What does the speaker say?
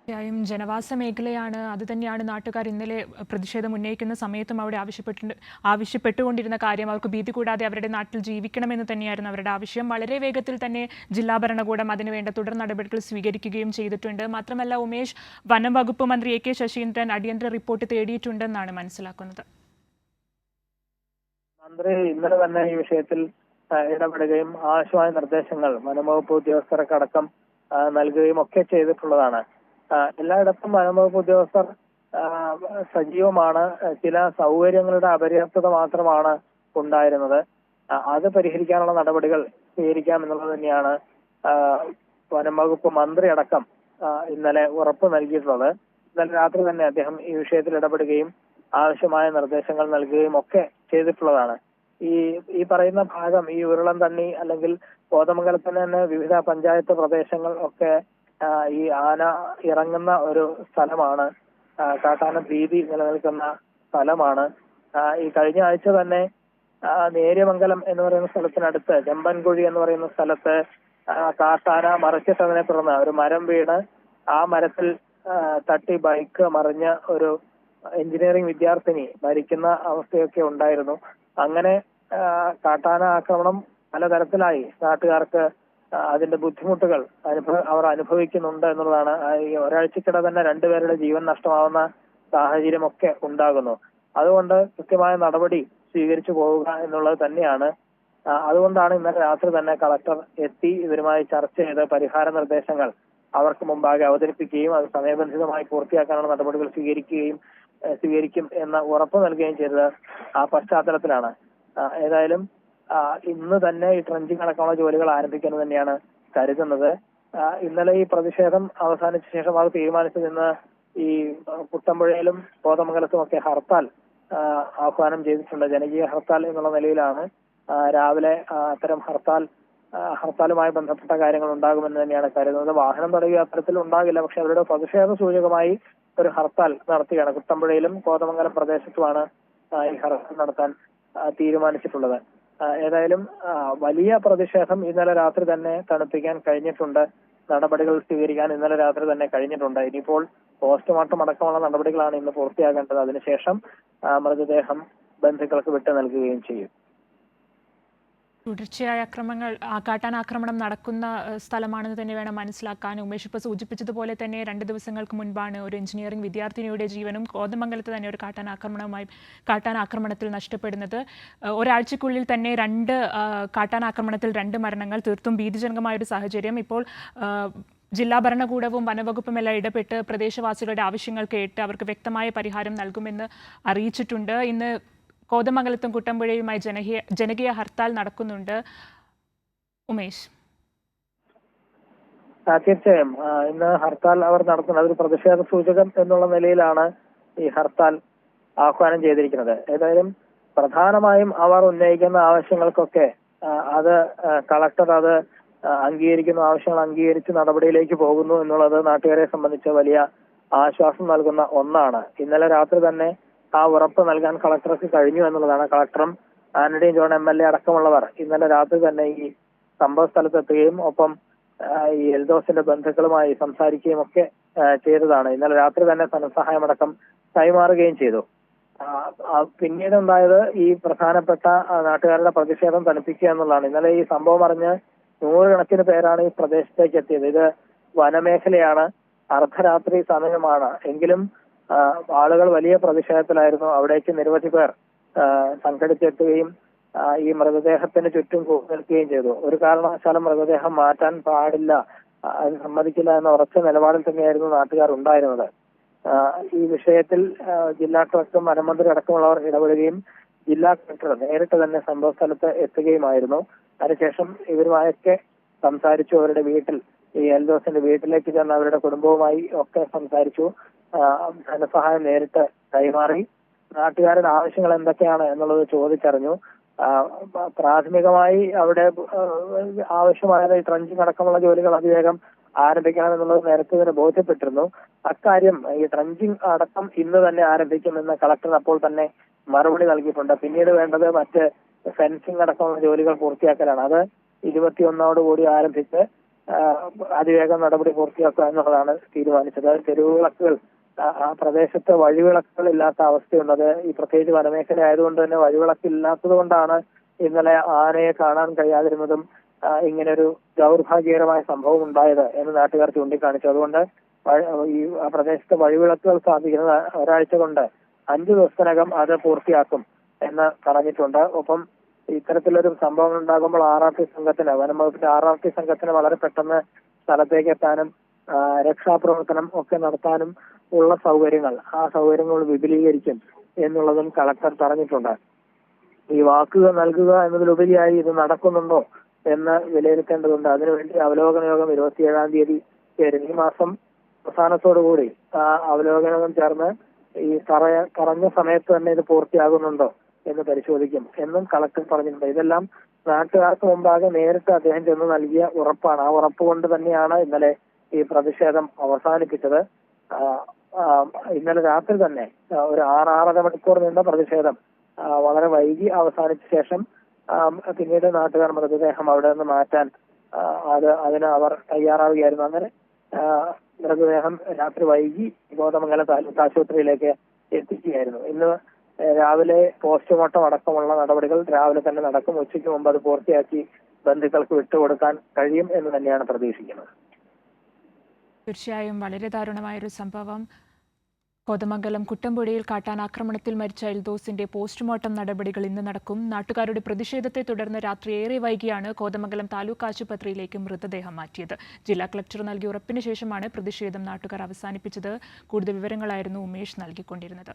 ജനവാസ മേഖലയാണ്. അതുതന്നെയാണ് നാട്ടുകാർ ഇന്നലെ പ്രതിഷേധം ഉന്നയിക്കുന്ന സമയത്തും അവിടെ ആവശ്യപ്പെട്ടുകൊണ്ടിരുന്ന കാര്യം. അവർക്ക് ഭീതി കൂടാതെ അവരുടെ നാട്ടിൽ ജീവിക്കണമെന്ന് തന്നെയായിരുന്നു അവരുടെ ആവശ്യം. വളരെ വേഗത്തിൽ തന്നെ ജില്ലാ ഭരണകൂടം അതിനുവേണ്ട തുടർ നടപടികൾ സ്വീകരിക്കുകയും ചെയ്തിട്ടുണ്ട്. മാത്രമല്ല ഉമേഷ്, വനം വകുപ്പ് മന്ത്രി എ കെ ശശീന്ദ്രൻ അടിയന്തര റിപ്പോർട്ട് തേടിയിട്ടുണ്ടെന്നാണ് മനസ്സിലാക്കുന്നത്. മന്ത്രി ഇന്നലെ തന്നെ ഈ വിഷയത്തിൽ ഇടപെടുകയും ആവശ്യമായ നിർദ്ദേശങ്ങൾ വനംവകുപ്പ് ഉദ്യോഗസ്ഥർക്കടക്കം നൽകുകയും ഒക്കെ ചെയ്തിട്ടുള്ളതാണ്. എല്ലായിടത്തും വനംവകുപ്പ് ഉദ്യോഗസ്ഥർ സജീവമാണ്. ചില സൗകര്യങ്ങളുടെ അപര്യാപ്തത മാത്രമാണ് ഉണ്ടായിരുന്നത്. അത് പരിഹരിക്കാനുള്ള നടപടികൾ സ്വീകരിക്കാം എന്നുള്ളത് തന്നെയാണ് വനംവകുപ്പ് മന്ത്രി അടക്കം ഇന്നലെ ഉറപ്പ് നൽകിയിട്ടുള്ളത്. ഇന്നലെ രാത്രി തന്നെ അദ്ദേഹം ഈ വിഷയത്തിൽ ഇടപെടുകയും ആവശ്യമായ നിർദ്ദേശങ്ങൾ നൽകുകയും ഒക്കെ ചെയ്തിട്ടുള്ളതാണ്. ഈ പറയുന്ന ഭാഗം, ഈ ഉരുളം തണ്ണി അല്ലെങ്കിൽ കോതമംഗലത്തിന് തന്നെ വിവിധ പഞ്ചായത്ത് പ്രദേശങ്ങൾ ഒക്കെ ഈ ആന ഇറങ്ങുന്ന ഒരു സ്ഥലമാണ്. കാട്ടാന ഭീതി നിലനിൽക്കുന്ന സ്ഥലമാണ്. ഈ കഴിഞ്ഞ ആഴ്ച തന്നെ നേര്യമംഗലം എന്ന് പറയുന്ന സ്ഥലത്തിനടുത്ത് ചെമ്പൻകുഴി എന്ന് പറയുന്ന സ്ഥലത്ത് കാട്ടാന മറിച്ചിട്ടതിനെ തുടർന്ന് ഒരു മരം വീണ് ആ മരത്തിൽ തട്ടി ബൈക്ക് മറിഞ്ഞ ഒരു എഞ്ചിനീയറിംഗ് വിദ്യാർത്ഥിനി മരിക്കുന്ന അവസ്ഥയൊക്കെ ഉണ്ടായിരുന്നു. അങ്ങനെ കാട്ടാന ആക്രമണം പലതരത്തിലായി നാട്ടുകാർക്ക് അതിന്റെ ബുദ്ധിമുട്ടുകൾ അവർ അനുഭവിക്കുന്നുണ്ട് എന്നുള്ളതാണ്. ഈ ഒരാഴ്ചക്കിടെ തന്നെ രണ്ടുപേരുടെ ജീവൻ നഷ്ടമാവുന്ന സാഹചര്യമൊക്കെ ഉണ്ടാകുന്നു. അതുകൊണ്ട് കൃത്യമായ നടപടി സ്വീകരിച്ചു പോവുക എന്നുള്ളത് തന്നെയാണ്. അതുകൊണ്ടാണ് ഇന്നലെ രാത്രി തന്നെ കളക്ടർ എത്തി ഇവരുമായി ചർച്ച ചെയ്ത് പരിഹാര നിർദ്ദേശങ്ങൾ അവർക്ക് മുമ്പാകെ അവതരിപ്പിക്കുകയും അത് സമയബന്ധിതമായി പൂർത്തിയാക്കാനുള്ള നടപടികൾ സ്വീകരിക്കും എന്ന് ഉറപ്പ് നൽകുകയും ചെയ്തത് ആ പശ്ചാത്തലത്തിലാണ്. ഏതായാലും ഇന്ന് തന്നെ ഈ ട്രഞ്ചിങ് അടക്കമുള്ള ജോലികൾ ആരംഭിക്കുന്നത് തന്നെയാണ് കരുതുന്നത്. ഇന്നലെ ഈ പ്രതിഷേധം അവസാനിച്ച ശേഷം അത് തീരുമാനിച്ചത് ഇന്ന് ഈ കുട്ടമ്പുഴയിലും കോതമംഗലത്തും ഒക്കെ ഹർത്താൽ ആഹ്വാനം ചെയ്തിട്ടുണ്ട്. ജനകീയ ഹർത്താൽ എന്നുള്ള നിലയിലാണ് രാവിലെ അത്തരം ഹർത്താലുമായി ബന്ധപ്പെട്ട കാര്യങ്ങൾ ഉണ്ടാകുമെന്ന് തന്നെയാണ് കരുതുന്നത്. വാഹനം തടയുക അത്തരത്തിൽ ഉണ്ടാകില്ല, പക്ഷെ അവരുടെ പ്രതിഷേധ സൂചകമായി ഒരു ഹർത്താൽ നടത്തുകയാണ്. കുട്ടമ്പുഴയിലും കോതമംഗലം പ്രദേശത്തുമാണ് ഈ ഹർത്താൽ നടത്താൻ തീരുമാനിച്ചിട്ടുള്ളത്. ഏതായാലും വലിയ പ്രതിഷേധം ഇന്നലെ രാത്രി തന്നെ തണുപ്പിക്കാൻ കഴിഞ്ഞിട്ടുണ്ട്. നടപടികൾ സ്വീകരിക്കാൻ ഇന്നലെ രാത്രി തന്നെ കഴിഞ്ഞിട്ടുണ്ട്. ഇനിയിപ്പോൾ പോസ്റ്റ്മോർട്ടം അടക്കമുള്ള നടപടികളാണ് ഇന്ന് പൂർത്തിയാകേണ്ടത്. അതിനുശേഷം മൃതദേഹം ബന്ധുക്കൾക്ക് വിട്ടു നൽകുകയും ചെയ്യും. തുടർച്ചയായ കാട്ടാനാക്രമണം നടക്കുന്ന സ്ഥലമാണെന്ന് തന്നെ വേണം മനസ്സിലാക്കാൻ. ഉമേഷ് ഇപ്പോൾ സൂചിപ്പിച്ചതുപോലെ തന്നെ 2 ദിവസങ്ങൾക്ക് മുൻപാണ് ഒരു എഞ്ചിനീയറിംഗ് വിദ്യാർത്ഥിനിയുടെ ജീവനും കോതമംഗലത്ത് തന്നെ ഒരു കാട്ടാനാക്രമണത്തിൽ നഷ്ടപ്പെടുന്നത്. ഒരാഴ്ചക്കുള്ളിൽ തന്നെ കാട്ടാനാക്രമണത്തിൽ 2 മരണങ്ങൾ, തീർത്തും ഭീതിജനകമായ ഒരു സാഹചര്യം. ഇപ്പോൾ ജില്ലാ ഭരണകൂടവും വനവകുപ്പുമെല്ലാം ഇടപെട്ട് പ്രദേശവാസികളുടെ ആവശ്യങ്ങൾ കേട്ട് അവർക്ക് വ്യക്തമായ പരിഹാരം നൽകുമെന്ന് അറിയിച്ചിട്ടുണ്ട്. ഇന്ന് കോതമംഗലത്തും കുട്ടമ്പുഴയുമായി ജനകീയ ഹർത്താൽ നടക്കുന്നുണ്ട്. ഉമേഷ്, തീർച്ചയായും ഇന്ന് ഹർത്താൽ അവർ നടത്തുന്നത് ഒരു പ്രതിഷേധ സൂചകം എന്നുള്ള നിലയിലാണ് ഈ ഹർത്താൽ ആഹ്വാനം ചെയ്തിരിക്കുന്നത്. ഏതായാലും പ്രധാനമായും അവർ ഉന്നയിക്കുന്ന ആവശ്യങ്ങൾക്കൊക്കെ കളക്ടർ അംഗീകരിക്കുന്ന ആവശ്യങ്ങൾ അംഗീകരിച്ച് നടപടിയിലേക്ക് പോകുന്നു എന്നുള്ളത് നാട്ടുകാരെ സംബന്ധിച്ച് വലിയ ആശ്വാസം നൽകുന്ന ഒന്നാണ്. ഇന്നലെ രാത്രി തന്നെ ആ ഉറപ്പ് നൽകാൻ കളക്ടർക്ക് കഴിഞ്ഞു എന്നുള്ളതാണ്. കളക്ടറും ആന്റണി ജോൺ MLA അടക്കമുള്ളവർ ഇന്നലെ രാത്രി തന്നെ ഈ സംഭവ സ്ഥലത്തെത്തുകയും ഒപ്പം ഈ എൽദോസിന്റെ ബന്ധുക്കളുമായി സംസാരിക്കുകയും ഒക്കെ ചെയ്തതാണ്. ഇന്നലെ രാത്രി തന്നെ ധനസഹായമടക്കം കൈമാറുകയും ചെയ്തു. പിന്നീട് ഉണ്ടായത് ഈ പ്രധാനപ്പെട്ട നാട്ടുകാരുടെ പ്രതിഷേധം തണുപ്പിക്കുക എന്നുള്ളതാണ്. ഇന്നലെ ഈ സംഭവം അറിഞ്ഞ് 100 കണക്കിന് പേരാണ് ഈ പ്രദേശത്തേക്ക് എത്തിയത്. ഇത് വനമേഖലയാണ്, അർദ്ധരാത്രി സമയമാണ്. എങ്കിലും ആളുകൾ വലിയ പ്രതിഷേധത്തിലായിരുന്നു. അവിടേക്ക് നിരവധി പേർ സംഘടിച്ചെത്തുകയും ഈ മൃതദേഹത്തിന് ചുറ്റും നിൽക്കുകയും ചെയ്തു. ഒരു കാരണവശാലും മൃതദേഹം മാറ്റാൻ പാടില്ല, അത് സമ്മതിക്കില്ല എന്ന ഉറച്ച നിലപാടിൽ തന്നെയായിരുന്നു നാട്ടുകാർ ഉണ്ടായിരുന്നത്. ഈ വിഷയത്തിൽ ജില്ലാ കളക്ടറും വനമന്ത്രി അടക്കമുള്ളവർ ഇടപെടുകയും ജില്ലാ കളക്ടർ നേരിട്ട് തന്നെ സംഭവ സ്ഥലത്ത് എത്തുകയുമായിരുന്നു. അതിനുശേഷം ഇവരുമായൊക്കെ സംസാരിച്ചു. അവരുടെ വീട്ടിൽ, ഈ എൽദോസിന്റെ വീട്ടിലേക്ക് ചെന്ന് അവരുടെ കുടുംബവുമായി ഒക്കെ സംസാരിച്ചു. ധനസഹായം നേരിട്ട് കൈമാറി. നാട്ടുകാരുടെ ആവശ്യങ്ങൾ എന്തൊക്കെയാണ് എന്നുള്ളത് ചോദിച്ചറിഞ്ഞു. പ്രാഥമികമായി അവിടെ ആവശ്യമായ ഈ ട്രഞ്ചിങ് അടക്കമുള്ള ജോലികൾ അതിവേഗം ആരംഭിക്കണമെന്നുള്ളത് നേരത്തെ തന്നെ ബോധ്യപ്പെട്ടിരുന്നു. അക്കാര്യം ഈ ട്രഞ്ചിങ് അടക്കം ഇന്ന് തന്നെ ആരംഭിക്കുമെന്ന് കളക്ടർ അപ്പോൾ തന്നെ മറുപടി നൽകിയിട്ടുണ്ട്. പിന്നീട് വേണ്ടത് മറ്റ് ഫെൻസിംഗ് അടക്കമുള്ള ജോലികൾ പൂർത്തിയാക്കലാണ്. അത് 21 ആരംഭിച്ച് അതിവേഗം നടപടി പൂർത്തിയാക്കുക എന്നുള്ളതാണ് തീരുമാനിച്ചത്. തെരുവ് വിളക്കുകൾ ആ പ്രദേശത്ത് വഴിവിളക്കുകൾ ഇല്ലാത്ത അവസ്ഥയുള്ളത്. ഈ പ്രത്യേകിച്ച് വനമേഖല ആയതുകൊണ്ട് തന്നെ വഴിവിളക്കില്ലാത്തത് കൊണ്ടാണ് ഇന്നലെ ആനയെ കാണാൻ കഴിയാതിരുന്നതും ഇങ്ങനൊരു ദൗർഭാഗ്യകരമായ സംഭവം ഉണ്ടായത് എന്ന് നാട്ടുകാർ ചൂണ്ടിക്കാണിച്ചു. അതുകൊണ്ട് ഈ പ്രദേശത്ത് വഴിവിളക്കുകൾ സ്ഥാപിക്കുന്നത് ഒരാഴ്ച കൊണ്ട് 5 ദിവസത്തിനകം അത് പൂർത്തിയാക്കും എന്ന് പറഞ്ഞിട്ടുണ്ട്. ഒപ്പം ഇത്തരത്തിലൊരു സംഭവം ഉണ്ടാകുമ്പോൾ RRT സംഘത്തിന്, വനംവകുപ്പിന്റെ RRT സംഘത്തിന് വളരെ പെട്ടെന്ന് സ്ഥലത്തേക്ക് എത്താനും രക്ഷാപ്രവർത്തനം ഒക്കെ നടത്താനും ഉള്ള സൗകര്യങ്ങൾ, ആ സൗകര്യങ്ങൾ വിപുലീകരിക്കും എന്നുള്ളതും കളക്ടർ പറഞ്ഞിട്ടുണ്ട്. ഈ വാക്കുകൾ നൽകുക എന്നതിലുപരിയായി ഇത് നടക്കുന്നുണ്ടോ എന്ന് വിലയിരുത്തേണ്ടതുണ്ട്. അതിനുവേണ്ടി അവലോകന യോഗം 27-ാം തീയതി ചേരും. ഈ മാസം അവസാനത്തോടുകൂടി അവലോകന യോഗം ചേർന്ന് ഈ പറഞ്ഞ സമയത്ത് തന്നെ ഇത് പൂർത്തിയാകുന്നുണ്ടോ എന്ന് പരിശോധിക്കും എന്നും കളക്ടർ പറഞ്ഞിട്ടുണ്ട്. ഇതെല്ലാം നാട്ടുകാർക്ക് മുമ്പാകെ നേരിട്ട് അദ്ദേഹം ചെന്ന് നൽകിയ ഉറപ്പാണ്. ആ ഉറപ്പ് കൊണ്ട് തന്നെയാണ് ഇന്നലെ ഈ പ്രതിഷേധം അവസാനിപ്പിച്ചത്. ഇന്നലെ രാത്രി തന്നെ ഒരു 6-6.5 മണിക്കൂർ നീണ്ട പ്രതിഷേധം വളരെ വൈകി അവസാനിച്ച ശേഷം പിന്നീട് നാട്ടുകാർ മൃതദേഹം അവിടെ നിന്ന് മാറ്റാൻ അതിന് അവർ തയ്യാറാവുകയായിരുന്നു. അങ്ങനെ മൃതദേഹം രാത്രി വൈകി കോതമംഗലം താലൂക്ക് ആശുപത്രിയിലേക്ക് എത്തിക്കുകയായിരുന്നു. ഇന്ന് രാവിലെ പോസ്റ്റ്മോർട്ടം അടക്കമുള്ള നടപടികൾ രാവിലെ തന്നെ നടക്കും. ഉച്ചയ്ക്ക് മുമ്പ് അത് പൂർത്തിയാക്കി ബന്ധുക്കൾക്ക് വിട്ടുകൊടുക്കാൻ കഴിയും എന്ന് തന്നെയാണ് പ്രതീക്ഷിക്കുന്നത്. തീർച്ചയായും വളരെ ദാരുണമായൊരു സംഭവം. കോതമംഗലം കുട്ടമ്പുഴയിൽ കാട്ടാനാക്രമണത്തിൽ മരിച്ച എൽദോസിന്റെ പോസ്റ്റ്മോർട്ടം നടപടികൾ ഇന്ന് നടക്കും. നാട്ടുകാരുടെ പ്രതിഷേധത്തെ തുടർന്ന് രാത്രി ഏറെ വൈകിയാണ് കോതമംഗലം താലൂക്ക് ആശുപത്രിയിലേക്ക് മൃതദേഹം മാറ്റിയത്. ജില്ലാ കളക്ടർ നൽകിയ ഉറപ്പിന് ശേഷമാണ് പ്രതിഷേധം നാട്ടുകാർ അവസാനിപ്പിച്ചത്. കൂടുതൽ വിവരങ്ങളായിരുന്നു ഉമേഷ് നൽകിക്കൊണ്ടിരുന്നത്.